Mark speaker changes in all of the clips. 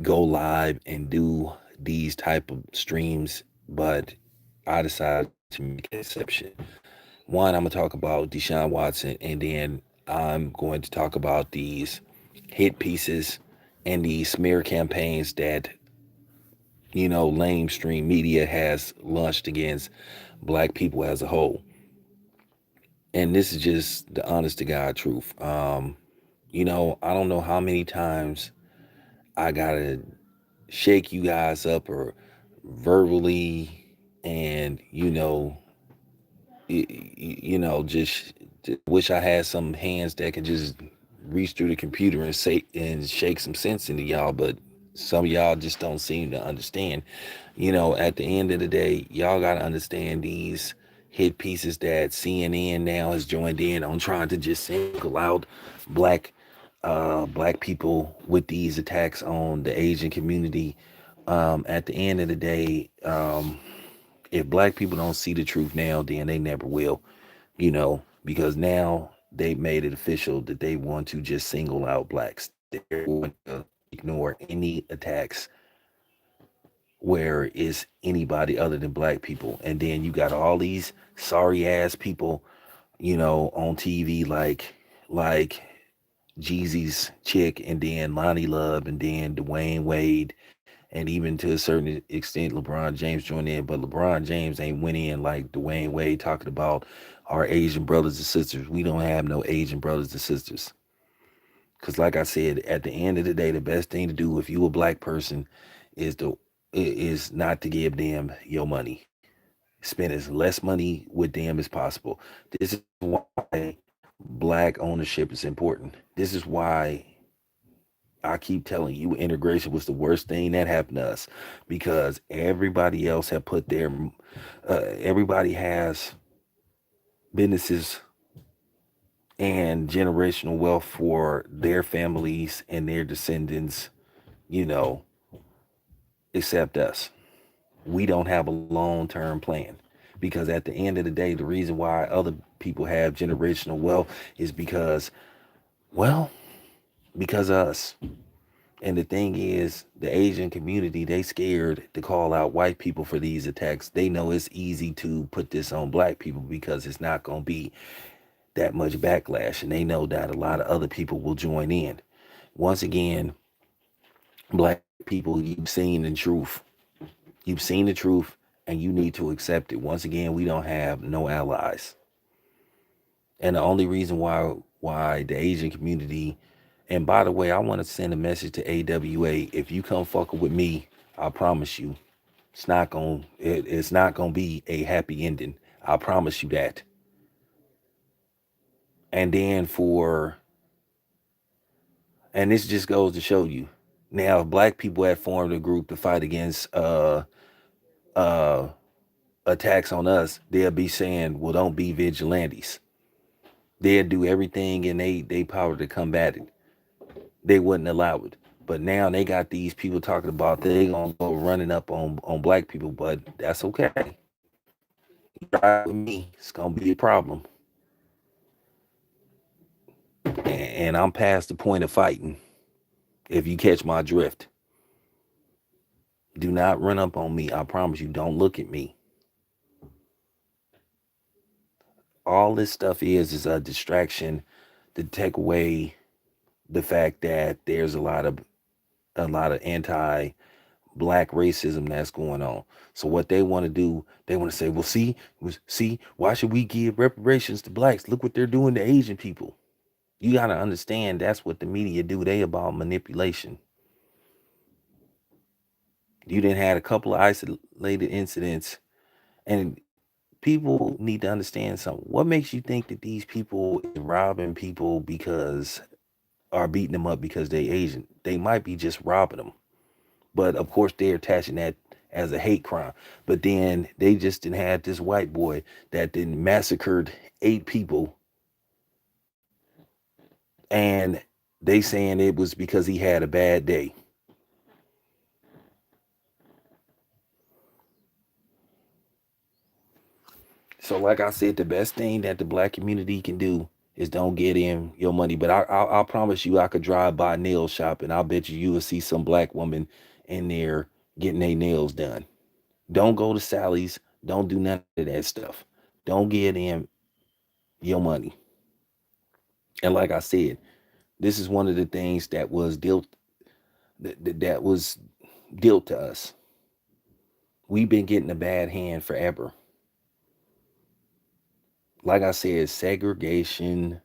Speaker 1: go live and do these type of streams, but I decided to make an exception. One, I'm gonna talk about Deshaun Watson, and then I'm going to talk about these hit pieces and these smear campaigns that lamestream media has launched against black people as a whole. And this is just the honest to God truth. I don't know how many times I gotta shake you guys up or verbally, and just wish I had some hands that could just reach through the computer and say and shake some sense into y'all, but some of y'all just don't seem to understand. At the end of the day, y'all gotta understand these hit pieces that CNN now has joined in on trying to just single out black black people with these attacks on the Asian community. At the end of the day, if black people don't see the truth now, then they never will, because now they've made it official that they want to just single out blacks. They're going to ignore any attacks where it's anybody other than black people. And then you got all these sorry ass people, on TV like Jeezy's chick, and then Lonnie Love, and then Dwayne Wade, and even to a certain extent LeBron James joined in. But LeBron James ain't went in like Dwayne Wade talking about our Asian brothers and sisters. We don't have no Asian brothers and sisters. Cause like I said, at the end of the day, the best thing to do if you a black person is to is not to give them your money. Spend as less money with them as possible. This is why black ownership is important. This is why I keep telling you integration was the worst thing that happened to us, because everybody else have put their everybody has businesses and generational wealth for their families and their descendants, you know, except us. We don't have a long-term plan, because at the end of the day, the reason why other people have generational wealth is because, well, because of us. And the thing is, the Asian community, they scared to call out white people for these attacks. They know it's easy to put this on black people because it's not going to be that much backlash. And they know that a lot of other people will join in. Once again, black people, you've seen the truth. You've seen the truth, and you need to accept it. Once again, we don't have no allies. And the only reason why the Asian community, and by the way, I want to send a message to AWA. If you come fucking with me, I promise you, it's not gonna be a happy ending. I promise you that. And then and this just goes to show you. Now, if black people had formed a group to fight against uh attacks on us, they'll be saying, well, don't be vigilantes. They'll do everything in they power to combat it. They wouldn't allow it. But now they got these people talking about they gonna go running up on black people, but that's okay. You ride with me, it's gonna be a problem. And I'm past the point of fighting. If you catch my drift, do not run up on me. I promise you, don't look at me. All this stuff is a distraction to take away the fact that there's a lot of anti black racism that's going on. So what they want to do, they want to say, well, see, why should we give reparations to blacks? Look what they're doing to Asian people. You got to understand that's what the media do. They about manipulation. You didn't had a couple of isolated incidents, and people need to understand something. What makes you think that these people is robbing people because are beating them up because they Asian? They might be just robbing them. But of course, they're attaching that as a hate crime. But then they just didn't have this white boy that then massacred 8 people, and they saying it was because he had a bad day. So, like I said, the best thing that the black community can do is don't get in your money. But I promise you, I could drive by a nail shop and I'll bet you will see some black woman in there getting their nails done. Don't go to Sally's. Don't do none of that stuff. Don't get in your money. And like I said, this is one of the things that was that was dealt to us. We've been getting a bad hand forever. Like I said, segregation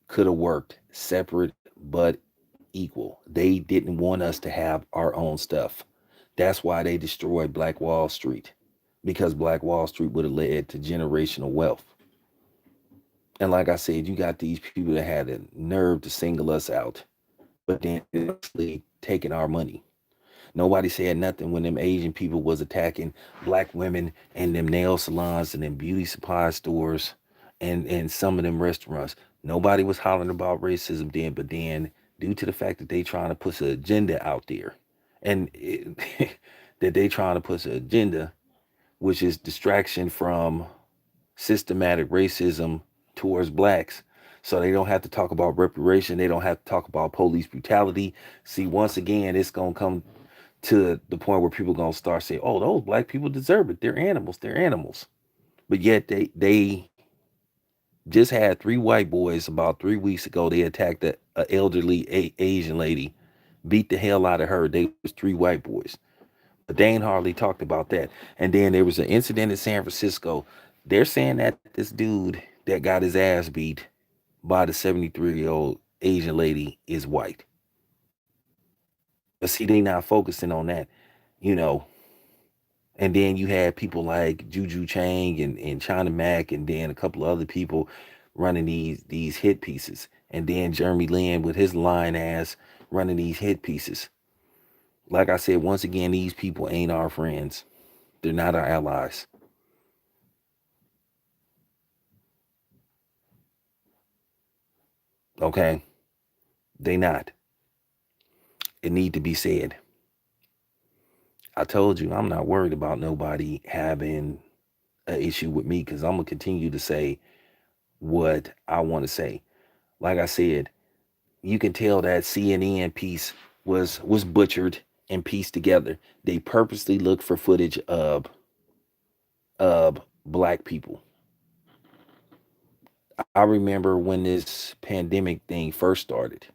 Speaker 1: could have worked separate but equal. They didn't want us to have our own stuff. That's why they destroyed Black Wall Street, because Black Wall Street would have led to generational wealth. And like I said, you got these people that had the nerve to single us out, but then actually taking our money. Nobody said nothing when them Asian people was attacking black women and them nail salons and them beauty supply stores and some of them restaurants. Nobody was hollering about racism then, but then due to the fact that they trying to push an agenda out there, and that they trying to push an agenda, which is distraction from systematic racism towards blacks. So they don't have to talk about reparation. They don't have to talk about police brutality. See, once again, it's gonna come to the point where people gonna start saying, "Oh, those black people deserve it. They're animals. They're animals." But yet they just had three white boys about 3 weeks ago. They attacked a elderly Asian lady, beat the hell out of her. They was three white boys, but they ain't hardly talked about that. And then there was an incident in San Francisco. They're saying that this dude that got his ass beat by the 73-year-old Asian lady is white. But see, they not focusing on that, you know. And then you had people like Juju Chang and China Mac and then a couple of other people running these hit pieces. And then Jeremy Lin with his lying ass running these hit pieces. Like I said, once again, these people ain't our friends. They're not our allies. Okay? They not. It need to be said. I told you I'm not worried about nobody having an issue with me because I'm gonna continue to say what I want to say. Like I said, you can tell that CNN piece was butchered and pieced together. They purposely looked for footage of black people. I remember when this pandemic thing first started.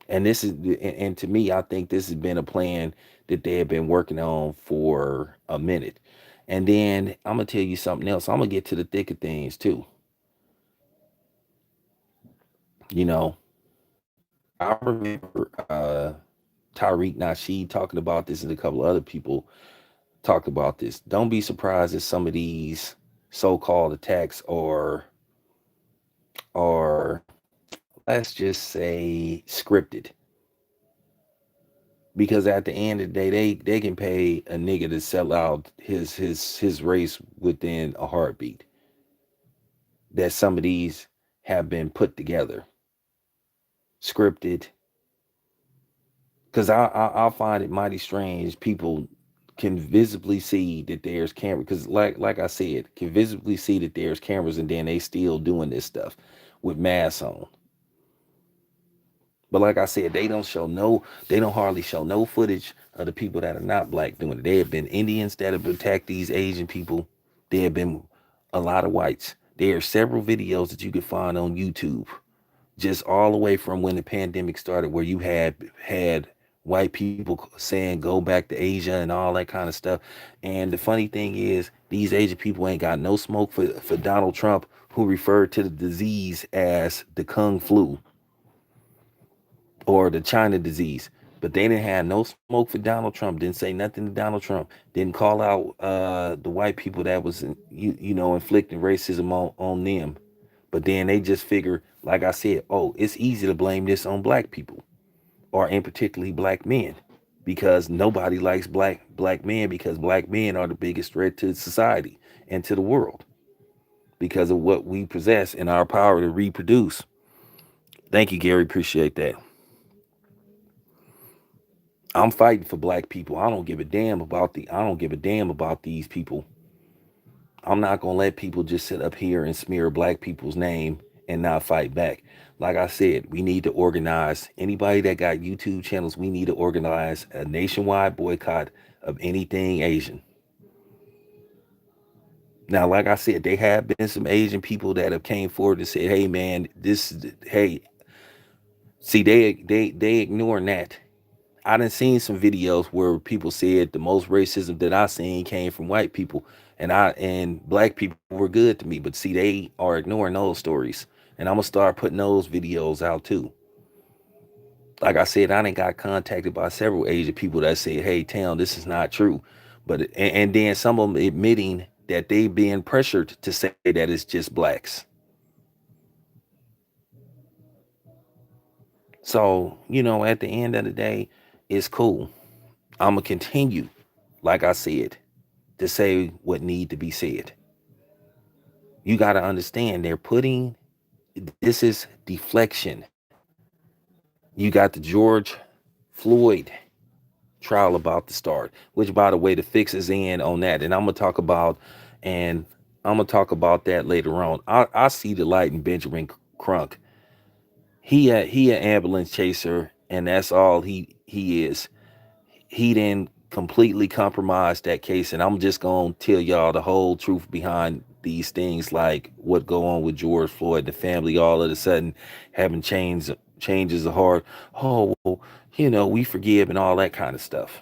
Speaker 1: And this is and to me, I think this has been a plan that they have been working on for a minute. And then I'm gonna tell you something else. I'm gonna get to the thick of things too. You know, I remember Tariq Nasheed talking about this and a couple of other people talked about this. Don't be surprised if some of these so-called attacks are let's just say scripted. Because at the end of the day, they can pay a nigga to sell out his race within a heartbeat. That some of these have been put together, scripted. Because I find it mighty strange. People can visibly see that there's camera. Because like I said, can visibly see that there's cameras, and then they still doing this stuff with masks on. But like I said, they don't hardly show no footage of the people that are not black doing it. There have been Indians that have attacked these Asian people. There have been a lot of whites. There are several videos that you can find on YouTube, just all the way from when the pandemic started, where you had white people saying go back to Asia and all that kind of stuff. And the funny thing is, these Asian people ain't got no smoke for Donald Trump, who referred to the disease as the Kung flu or the China disease. But they didn't have no smoke for Donald Trump. Didn't say nothing to Donald Trump. Didn't call out the white people that was inflicting racism on them. But then they just figure, like I said, oh, it's easy to blame this on black people, or in particularly black men, because nobody likes black men, because black men are the biggest threat to society and to the world because of what we possess and our power to reproduce. Thank you, Gary. Appreciate that. I'm fighting for black people. I don't give a damn about these people. I'm not gonna let people just sit up here and smear black people's name and not fight back. Like I said, we need to organize anybody that got YouTube channels. We need to organize a nationwide boycott of anything Asian. Now, like I said, there have been some Asian people that have came forward and said, "Hey, man, hey, see, they ignoring that." I done seen some videos where people said the most racism that I seen came from white people, and black people were good to me. But see, they are ignoring those stories, and I'm gonna start putting those videos out too. Like I said, I done got contacted by several Asian people that say, "Hey, Town, this is not true," but and then some of them admitting that they being pressured to say that it's just blacks. So at the end of the day, it's cool. I'm gonna continue, like I said, to say what need to be said. You got to understand they're putting this is deflection. You got the George Floyd trial about to start, which by the way, the fix is in on that. And and I'm gonna talk about that later on. I see the light in Benjamin Crunk. He an ambulance chaser, and that's all he is. He didn't completely compromise that case, and I'm just gonna tell y'all the whole truth behind these things, like what go on with George Floyd, the family all of a sudden having changes of heart. Oh, well, we forgive and all that kind of stuff.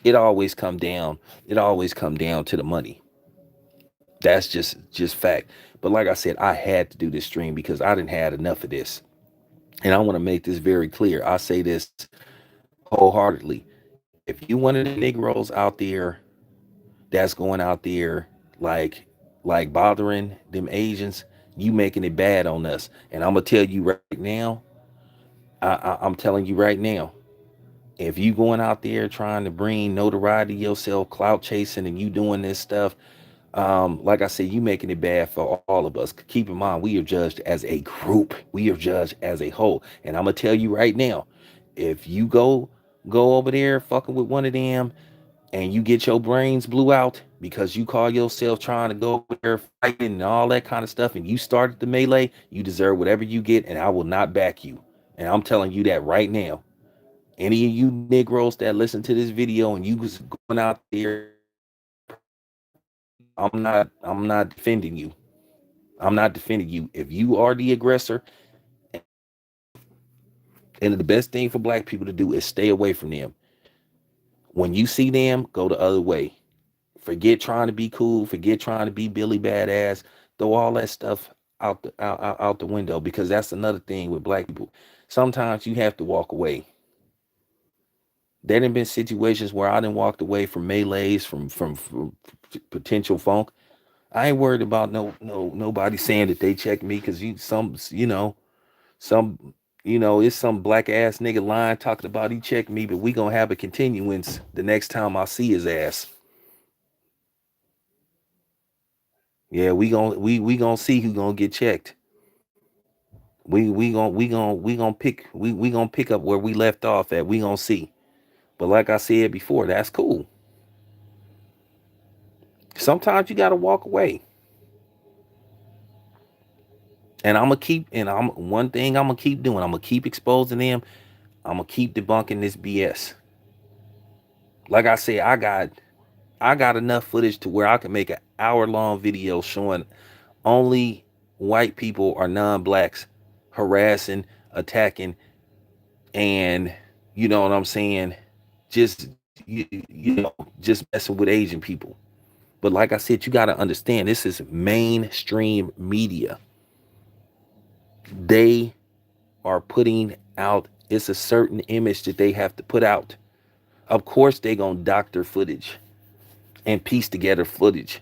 Speaker 1: It always come down. It always come down to the money. That's just fact. But like I said, I had to do this stream because I didn't had enough of this, and I want to make this very clear. I say this wholeheartedly. If you one of the Negroes out there that's going out there like bothering them Asians, you making it bad on us. And I'm gonna tell you right now, I'm telling you right now, if you going out there trying to bring notoriety to yourself, clout chasing, and you doing this stuff, like I said, you making it bad for all of us. Keep in mind, we are judged as a group. We are judged as a whole. And I'm gonna tell you right now, if you go over there fucking with one of them and you get your brains blew out because you call yourself trying to go there fighting and all that kind of stuff, and you started the melee, you deserve whatever you get, and I will not back you. And I'm telling you that right now. Any of you Negroes that listen to this video and you was going out there, I'm not defending you. I'm not defending you. If you are the aggressor, and the best thing for black people to do is stay away from them. When you see them, go the other way. Forget trying to be cool. Forget trying to be Billy Badass. Throw all that stuff out the window, because that's another thing with black people. Sometimes you have to walk away. There have been situations where I done walked away from melees, from potential funk. I ain't worried about nobody saying that they checked me, because some it's some black ass nigga lying talking about he checked me, but we gonna have a continuance the next time I see his ass. Yeah, we gonna see who gonna get checked. We gonna pick up where we left off at. We gonna see. But like I said before, that's cool. Sometimes you gotta walk away. And I'm one thing I'm gonna keep doing. I'm gonna keep exposing them. I'm gonna keep debunking this BS. Like I said, I got enough footage to where I can make an hour-long video showing only white people or non-blacks harassing, attacking, and you know what I'm saying, just just messing with Asian people. But like I said, you got to understand, this is mainstream media. They are putting out, it's a certain image that they have to put out. Of course they gonna doctor footage and piece together footage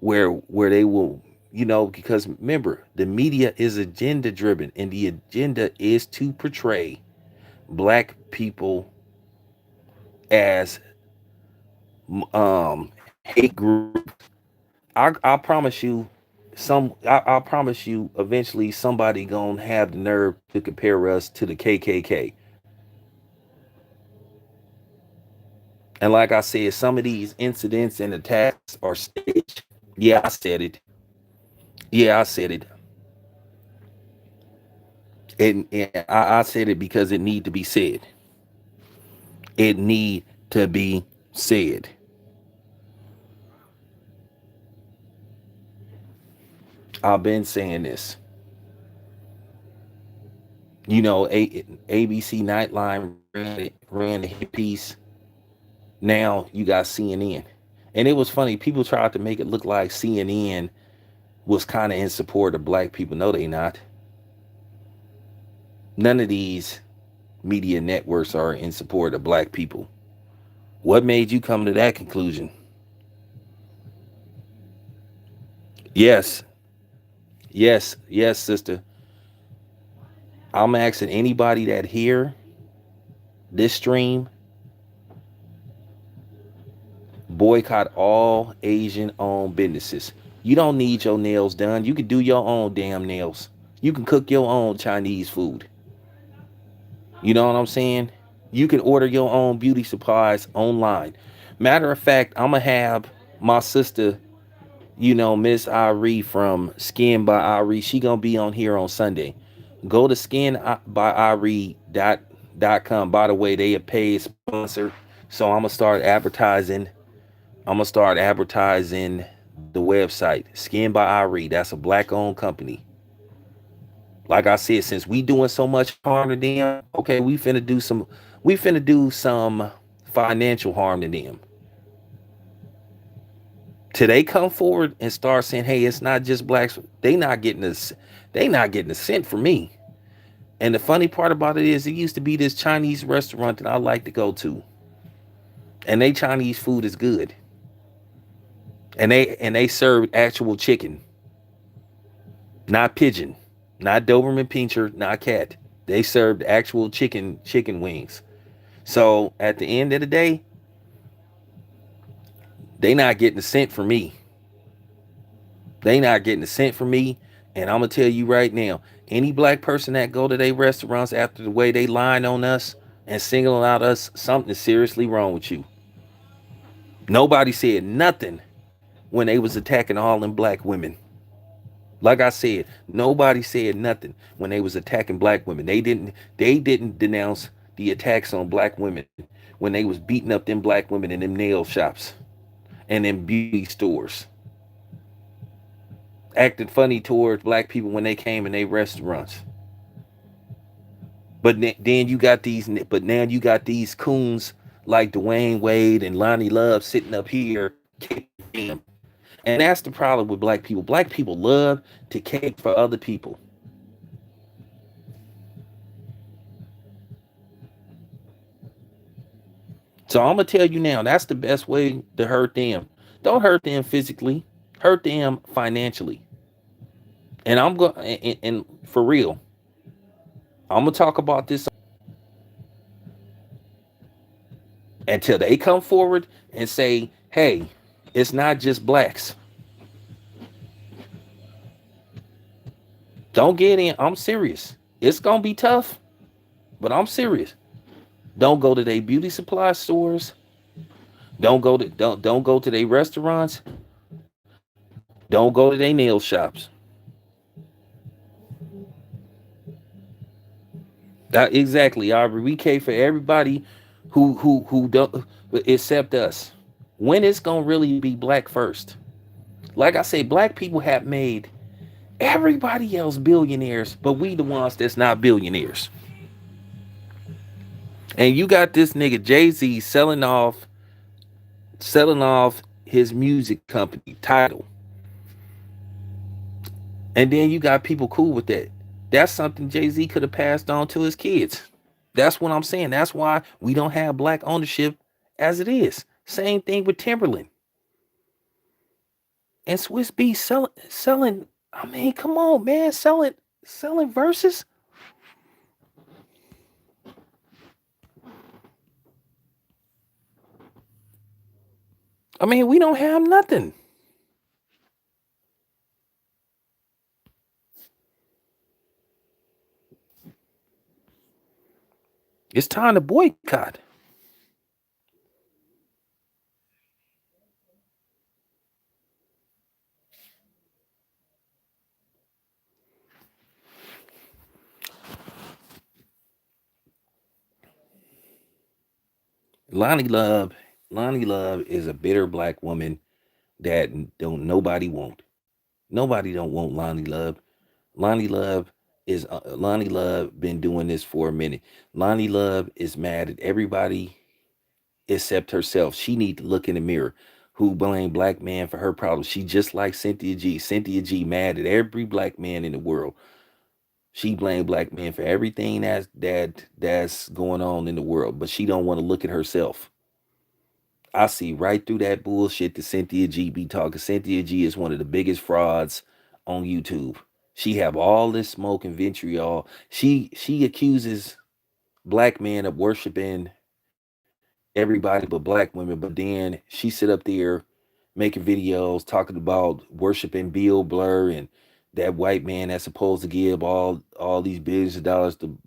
Speaker 1: where they will, because remember, the media is agenda driven, and the agenda is to portray black people as hate group. I promise you, I promise you, eventually somebody gonna have the nerve to compare us to the KKK. And like I said, some of these incidents and attacks are staged. Yeah, I said it. Yeah, I said it. And I said it because it need to be said. It need to be said. I've been saying this. ABC Nightline ran the hit piece. Now you got CNN. And it was funny. People tried to make it look like CNN was kind of in support of black people. No, they not. None of these media networks are in support of black people. What made you come to that conclusion? Yes, yes, sister. I'm asking anybody that hear this stream, boycott all Asian owned businesses. You don't need your nails done. You can do your own damn nails. You can cook your own Chinese food. You know what I'm saying? You can order your own beauty supplies online. Matter of fact, I'm going to have my sister, Miss Irie from Skin by Irie. She going to be on here on Sunday. Go to skinbyirie.com. By the way, they a paid sponsor. So I'm going to start advertising. I'm going to start advertising the website. Skin by Irie. That's a black owned company. Like I said, since we doing so much harm to them, okay, we finna do some financial harm to them. Till they come forward and start saying, hey, it's not just blacks, they not getting a cent from me. And the funny part about it is it used to be this Chinese restaurant that I like to go to. And they Chinese food is good. And they served actual chicken, not pigeon, not Doberman Pinscher, not cat. They served actual chicken wings. So at the end of the day, they not getting a cent from me. They not getting a cent from me. And I'm gonna tell you right now, any black person that go to their restaurants after the way they lying on us and singling out us, something is seriously wrong with you. Nobody said nothing when they was attacking all them black women. Like I said, nobody said nothing when they was attacking black women. They didn't denounce the attacks on black women when they was beating up them black women in them nail shops and them beauty stores. Acting funny towards black people when they came in their restaurants. Then you got these, but now you got these coons like Dwayne Wade and Lonnie Love sitting up here kicking them. And that's the problem with black people. Black people love to cake for other people. So I'm gonna tell you now, that's the best way to hurt them. Don't hurt them physically, hurt them financially. And I'm going and for real, I'm gonna talk about this until they come forward and say, hey, it's not just blacks. Don't get in. I'm serious. It's gonna be tough, but I'm serious. Don't go to their beauty supply stores. Don't go to their restaurants. Don't go to their nail shops. That exactly, Aubrey. We care for everybody who don't accept us. When it's gonna really be black first? Like I say, black people have made everybody else billionaires, but we the ones that's not billionaires. And you got this nigga Jay-Z selling off his music company title. And then you got people cool with that. That's something Jay-Z could have passed on to his kids. That's what I'm saying. That's why we don't have black ownership as it is. Same thing with Timberland and Swiss B selling. I mean, come on, man, selling verses. I mean, we don't have nothing. It's time to boycott. Lonnie Love, Lonnie Love is a bitter black woman that don't nobody want. Nobody don't want Lonnie Love. Lonnie Love Lonnie Love been doing this for a minute. Lonnie Love is mad at everybody except herself. She need to look in the mirror. Who blame black man for her problems? She just like Cynthia G. Cynthia G mad at every black man in the world. She blame black men for everything that's going on in the world, but she don't want to look at herself. I see right through that bullshit that Cynthia G be talking. Cynthia G is one of the biggest frauds on YouTube. She have all this smoke and vitriol. She accuses black men of worshiping everybody but black women, but then she sit up there making videos talking about worshiping Bill Blur and that white man that's supposed to give all these billions of dollars to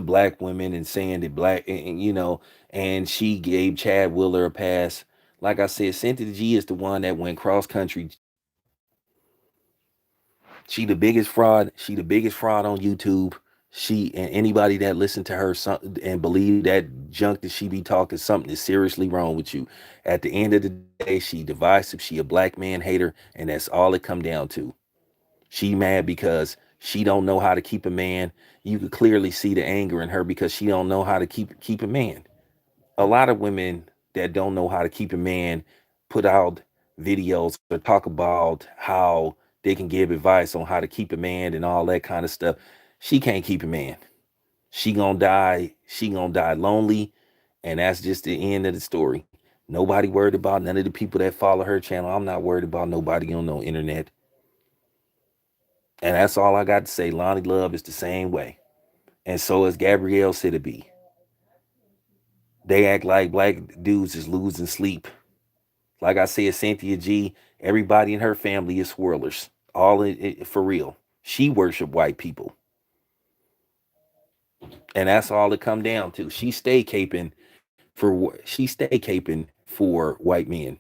Speaker 1: black women and saying that and she gave Chad Wheeler a pass. Like I said, Cynthia G is the one that went cross country. She the biggest fraud. She the biggest fraud on YouTube. She and anybody that listen to her and believe that junk that she be talking, something is seriously wrong with you. At the end of the day, she divisive. She a black man hater, and that's all it come down to. She mad because she don't know how to keep a man. You could clearly see the anger in her because she don't know how to keep a man. A lot of women that don't know how to keep a man put out videos or talk about how they can give advice on how to keep a man and all that kind of stuff. She can't keep a man. She gonna die lonely, and that's just the end of the story. Nobody worried about none of the people that follow her channel. I'm not worried about nobody on no internet. And that's all I got to say. Lonnie Love is the same way. And so is Gabrielle Sidibe. They act like black dudes is losing sleep. Like I said, Cynthia G, everybody in her family is swirlers. For real. She worship white people. And that's all it come down to. She stay caping for white men,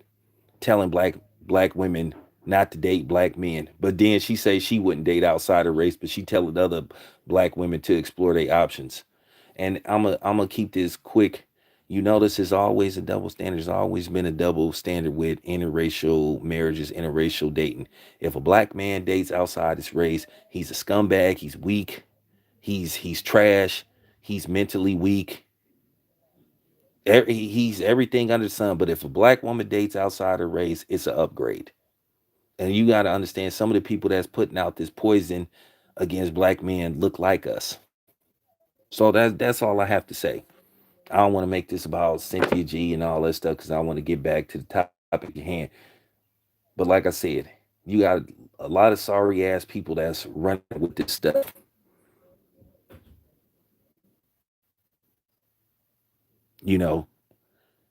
Speaker 1: telling black women not to date black men. But then she say she wouldn't date outside her race, but she telling other black women to explore their options. And I'm gonna keep this quick. You notice there's always a double standard. There's always been a double standard with interracial marriages, interracial dating. If a black man dates outside his race, he's a scumbag. He's weak. He's trash. He's mentally weak. He's everything under the sun. But if a black woman dates outside her race, it's an upgrade. And you got to understand, some of the people that's putting out this poison against black men look like us. So that's all I have to say. I don't want to make this about Cynthia G and all that stuff because I want to get back to the topic at hand. But like I said, you got a lot of sorry ass people that's running with this stuff. You know,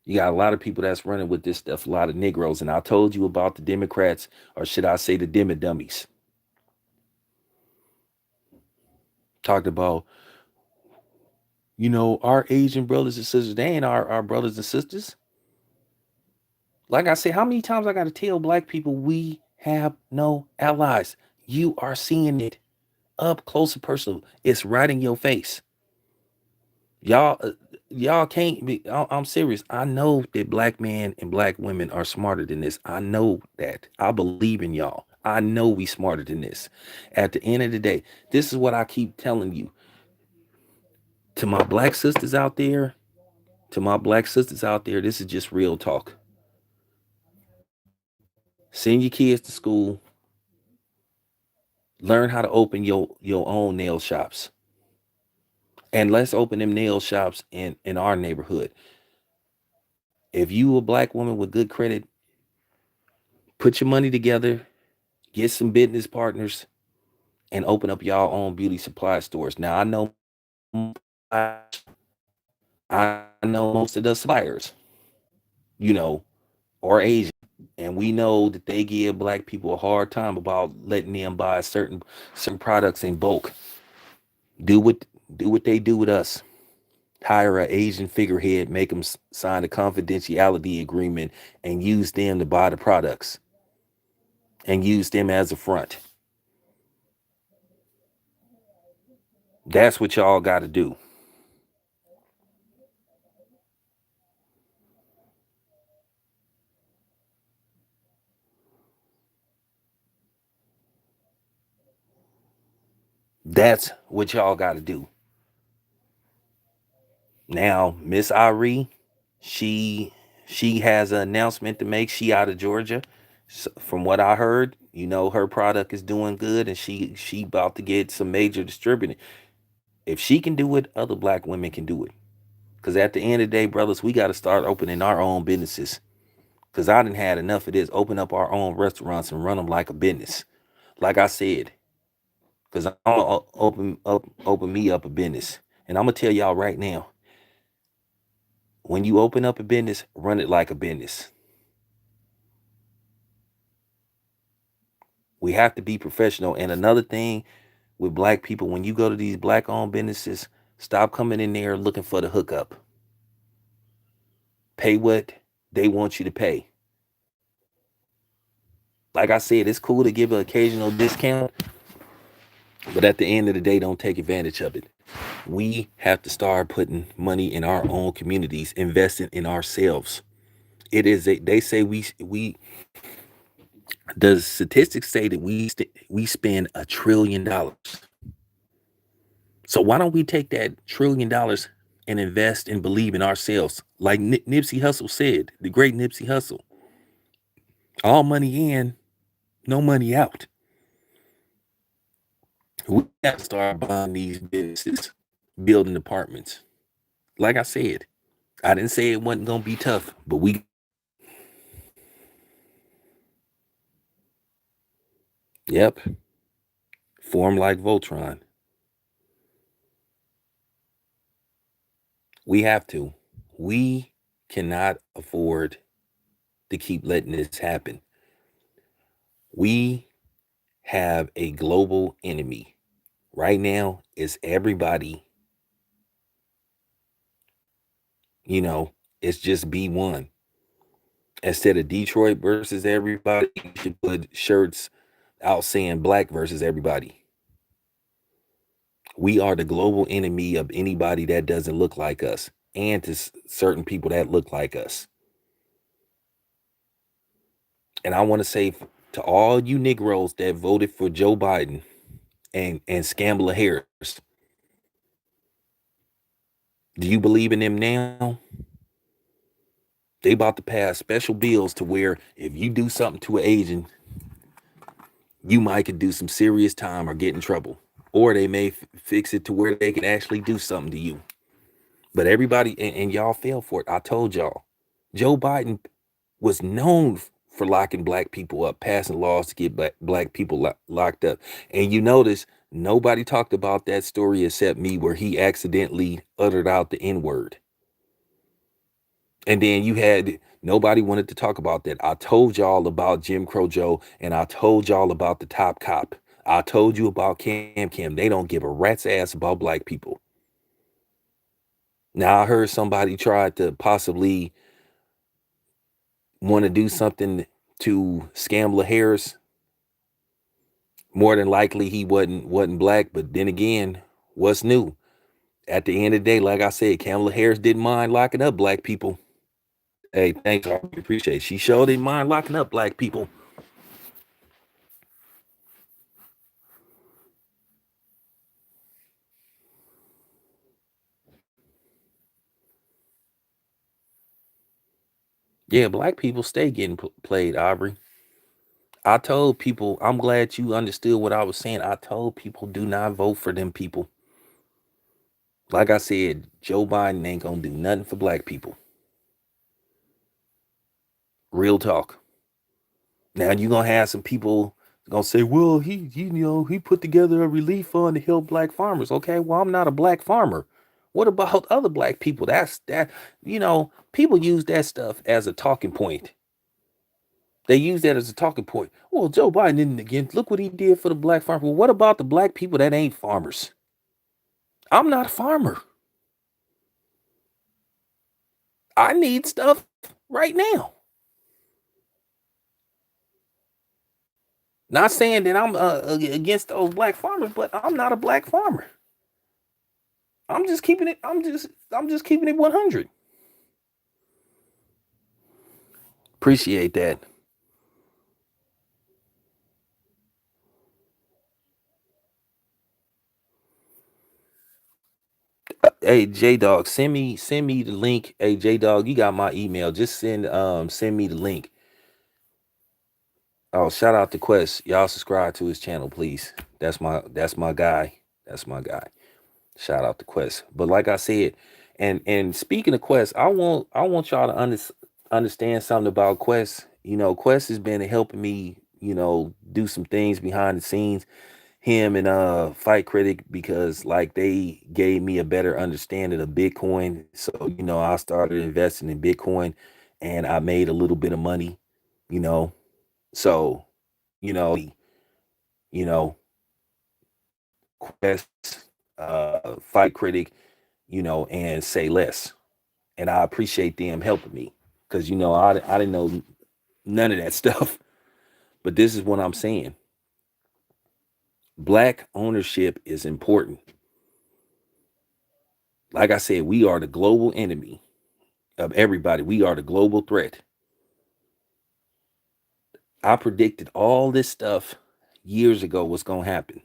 Speaker 1: you got a lot of people that's running with this stuff, a lot of Negroes. And I told you about the Democrats, or should I say the Demi Dummies. Talked about, our Asian brothers and sisters, they ain't our brothers and sisters. Like I said, how many times I got to tell black people we have no allies? You are seeing it up close and personal. It's right in your face. Y'all, y'all can't be. I'm serious. I know that black men and black women are smarter than this. I know that. I believe in y'all. I know we smarter than this. At the end of the day, this is what I keep telling you. To my black sisters out there, this is just real talk. Send your kids to school. Learn how to open your own nail shops. And let's open them nail shops in our neighborhood. If you a black woman with good credit, put your money together, get some business partners, and open up y'all own beauty supply stores. Now I know most of the suppliers, you know, are Asian, and we know that they give black people a hard time about letting them buy certain products in bulk. Do what they do with us. Hire an Asian figurehead, make them sign a confidentiality agreement, and use them to buy the products and use them as a front. That's what y'all got to do. That's what y'all got to do. Now, Miss Ari, she she has an announcement to make. She out of Georgia. From what I heard, her product is doing good, and she about to get some major distributing. If she can do it, other black women can do it. Cause at the end of the day, brothers, we got to start opening our own businesses. Cause I didn't had enough of this. Open up our own restaurants and run them like a business. Like I said, cause I'm gonna open me up a business, and I'm gonna tell y'all right now, when you open up a business, run it like a business. We have to be professional. And another thing with black people, when you go to these black owned businesses, stop coming in there looking for the hookup. Pay what they want you to pay. Like I said, it's cool to give an occasional discount, but at the end of the day, don't take advantage of it. We have to start putting money in our own communities, investing in ourselves. They say we the statistics say that we spend $1 trillion. So why don't we take that $1 trillion and invest and believe in ourselves? Like Nipsey Hussle said, the great Nipsey Hussle, all money in, no money out. We got to start buying these businesses, building apartments. Like I said, I didn't say it wasn't gonna be tough, but yep, form like Voltron. We have to. We cannot afford to keep letting this happen. We have a global enemy. Right now, it's everybody, you know, it's just B1. Instead of Detroit versus everybody, you should put shirts out saying black versus everybody. We are the global enemy of anybody that doesn't look like us, and to certain people that look like us. And I want to say to all you Negroes that voted for Joe Biden and Scamala Harris, do you believe in them now? They about to pass special bills to where if you do something to an Asian, you might could do some serious time or get in trouble. Or they may fix it to where they can actually do something to you. But everybody, and y'all fell for it. I told y'all. Joe Biden was known for locking black people up, passing laws to get black people locked up. And you notice nobody talked about that story except me, where he accidentally uttered out the N word. And then you had nobody wanted to talk about that. I told y'all about Jim Crow Joe, and I told y'all about the top cop. I told you about Cam Cam. They don't give a rat's ass about black people. Now I heard somebody tried to possibly want to do something to Scamala Harris. More than likely he wasn't black, but then again, what's new? At the end of the day, like I said, Kamala Harris didn't mind locking up black people. Hey, thanks, I appreciate it. She sure didn't mind locking up black people. Yeah, black people stay getting played, Aubrey. I told people, I'm glad you understood what I was saying. I told people, do not vote for them people. Like I said, Joe Biden ain't gonna do nothing for black people. Real talk. Now you gonna have some people gonna say, well, he put together a relief fund to help black farmers. Okay, well, I'm not a black farmer. What about other black people? People use that stuff as a talking point. They use that as a talking point. Well, Joe Biden didn't again. Look what he did for the black farmer. Well, what about the black people that ain't farmers? I'm not a farmer. I need stuff right now. Not saying that I'm against those black farmers, but I'm not a black farmer. I'm just keeping it. I'm just keeping it 100. Appreciate that. Hey J Dog, send me the link. Hey J Dog, you got my email. Just send me the link. Oh, shout out to Quest. Y'all subscribe to his channel, please. That's my guy. That's my guy. Shout out to Quest. But like I said, and speaking of Quest, I want y'all to understand something about Quest. Quest has been helping me, do some things behind the scenes. Him and Fight Critic, because like they gave me a better understanding of Bitcoin. So, I started investing in Bitcoin and I made a little bit of money, you know. So, you know, you know, Quest, Fight Critic, and Say Less. And I appreciate them helping me because I didn't know none of that stuff. But this is what I'm saying. Black ownership is important. Like I said, we are the global enemy of everybody. We are the global threat. I predicted all this stuff years ago was going to happen.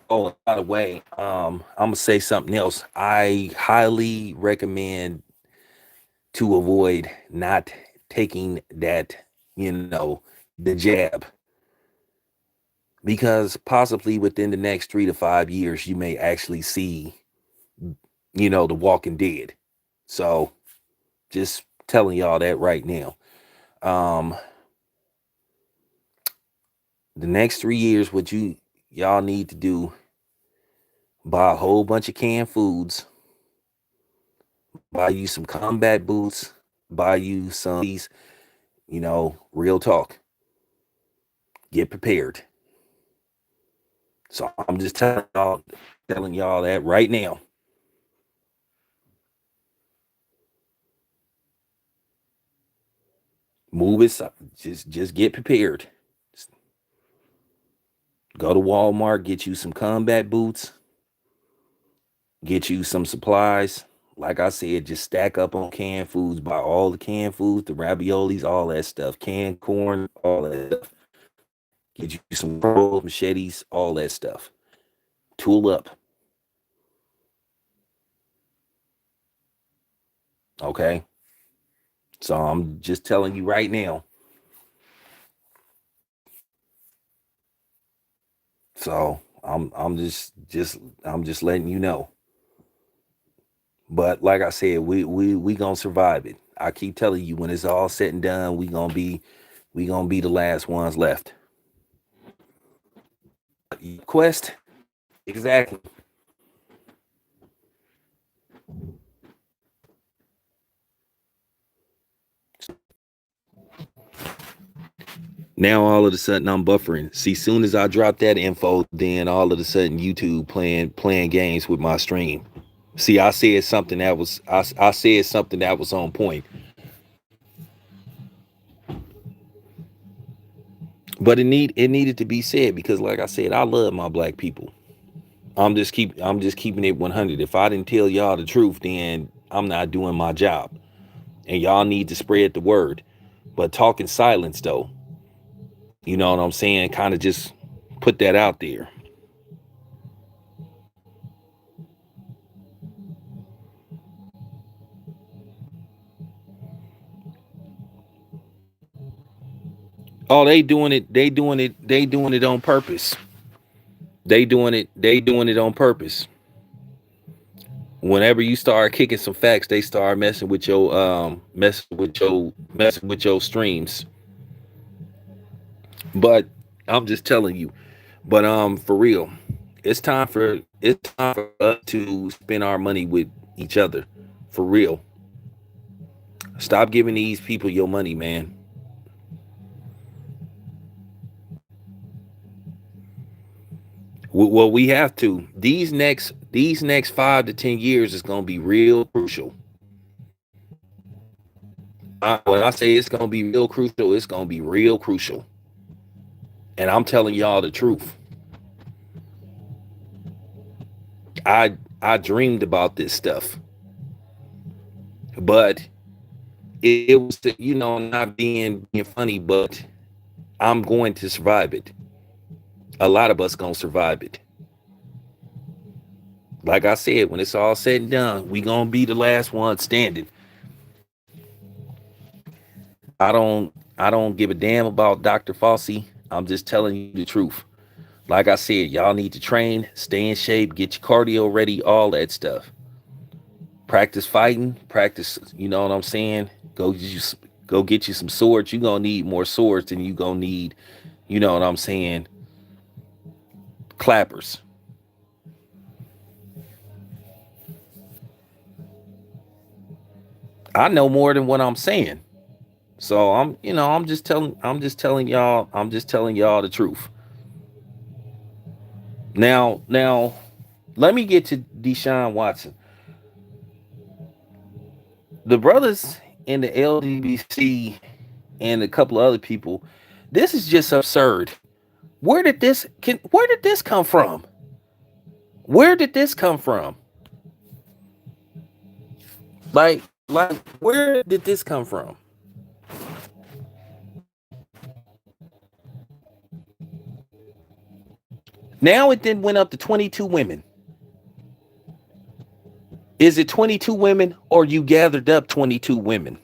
Speaker 1: Oh, by the way, I'm gonna say something else. I highly recommend to avoid not taking that, the jab, because possibly within the next 3 to 5 years, you may actually see, the Walking Dead. So just telling y'all that right now. Um, the next 3 years, what y'all need to do: buy a whole bunch of canned foods, buy you some combat boots, buy you some these, real talk. Get prepared. So I'm just telling y'all that right now. Move it. Just get prepared. Go to Walmart, get you some combat boots, get you some supplies. Like I said, just stack up on canned foods, buy all the canned foods, the raviolis, all that stuff, canned corn, all that stuff. Get you some machetes, all that stuff. Tool up. Okay. So I'm just telling you right now. So I'm just letting you know. But like I said, we gonna survive it. I keep telling you, when it's all said and done, we gonna be the last ones left. Quest, exactly. Now all of a sudden I'm buffering. See, soon as I drop that info, then all of a sudden YouTube playing games with my stream. See, I said something that was on point, but it needed to be said because, like I said, I love my black people. I'm just keeping it 100. If I didn't tell y'all the truth, then I'm not doing my job, and y'all need to spread the word. But talking silence, though, you know what I'm saying? Kind of just put that out there. Oh, they doing it. They doing it. They doing it on purpose. They doing it. They doing it on purpose. Whenever you start kicking some facts, they start messing with your streams. But I'm just telling you. But for real, it's time for us to spend our money with each other. For real. Stop giving these people your money, man. Well, we have to. These next 5 to 10 years is gonna be real crucial. When I say it's gonna be real crucial, it's gonna be real crucial. And I'm telling y'all the truth. I dreamed about this stuff, but it was, not being funny, but I'm going to survive it. A lot of us gonna survive it. Like I said, when it's all said and done, we gonna be the last one standing. I don't give a damn about Dr. Fauci. I'm just telling you the truth. Like I said, y'all need to train, stay in shape, get your cardio ready, all that stuff. Practice fighting, practice, you know what I'm saying? Go get you some swords. You're gonna need more swords than you gonna need, you know what I'm saying, clappers. I know more than what I'm saying. So I'm just telling y'all the truth. Now let me get to Deshaun Watson. The brothers in the LDBC and a couple of other people, this is just absurd. Where did this come from? Where did this come from? Like where did this come from? Now it then went up to 22 women. Is it 22 women or you gathered up 22 women?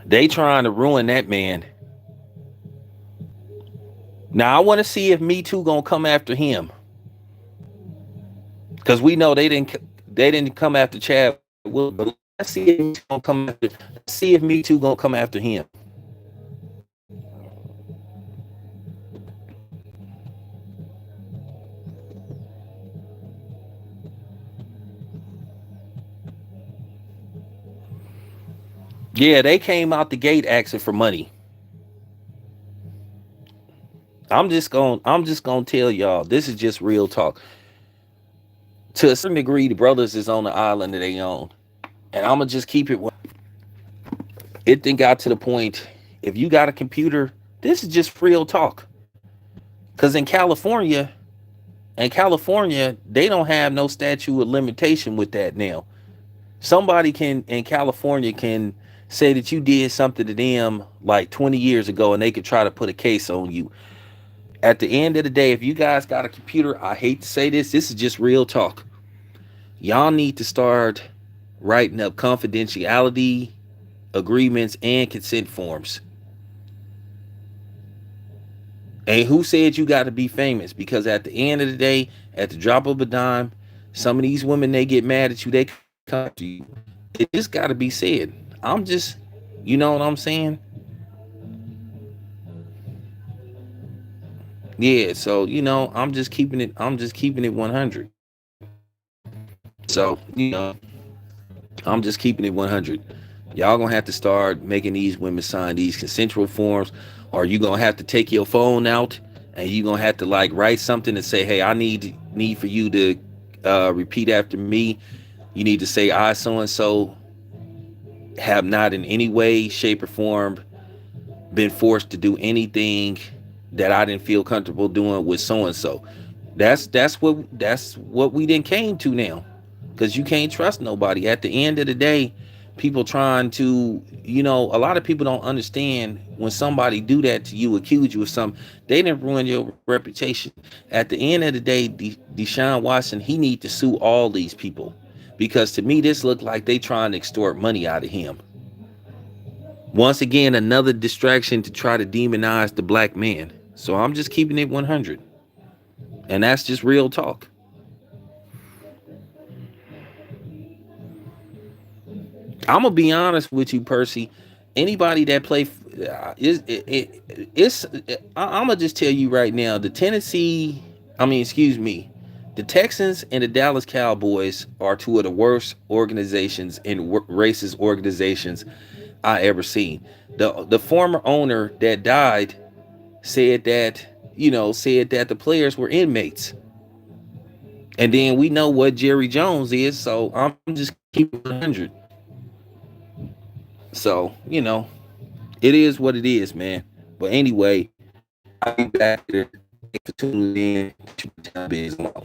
Speaker 1: They trying to ruin that man. Now I want to see if Me Too gonna come after him, because we know they didn't come after Chad. But let's see if Me Too gonna come after. Let's see if Me Too gonna come after him. Yeah, they came out the gate asking for money. I'm just gonna tell y'all, this is just real talk. To a certain degree, the brothers is on the island that they own, and I'm gonna just keep it. It then got to the point. If you got a computer, this is just real talk. Cause in California, they don't have no statute of limitation with that now. Somebody can in California can say that you did something to them like 20 years ago, and they could try to put a case on you. At the end of the day, if you guys got a computer, I hate to say this, this is just real talk. Y'all need to start writing up confidentiality agreements and consent forms. And who said you got to be famous? Because at the end of the day, at the drop of a dime, some of these women, they get mad at you, they come to you. It just got to be said. I'm just, you know what I'm saying? Yeah. So I'm just keeping it 100. So I'm just keeping it 100. Y'all gonna have to start making these women sign these consensual forms, or you gonna have to take your phone out and you gonna have to like write something and say, "Hey, I need for you to repeat after me." You need to say, "I so and so have not in any way, shape, or form been forced to do anything that I didn't feel comfortable doing with so and so." That's what we then came to now, because you can't trust nobody. At the end of the day, people trying to, a lot of people don't understand when somebody do that to you, accuse you of something, they didn't ruin your reputation. At the end of the day, Deshaun Watson, he need to sue all these people, because to me this looked like they trying to extort money out of him. Once again, another distraction to try to demonize the black man. So I'm just keeping it 100, and that's just real talk. I'm gonna be honest with you, Percy. Anybody that play it's I'm gonna just tell you right now. Excuse me, the Texans and the Dallas Cowboys are two of the worst organizations and racist organizations I ever seen. The former owner that died said that the players were inmates, and then we know what Jerry Jones is. So I'm just keeping 100. So it is what it is, man. But anyway, I'll be back here. Thanks for tuning in to Biz Law.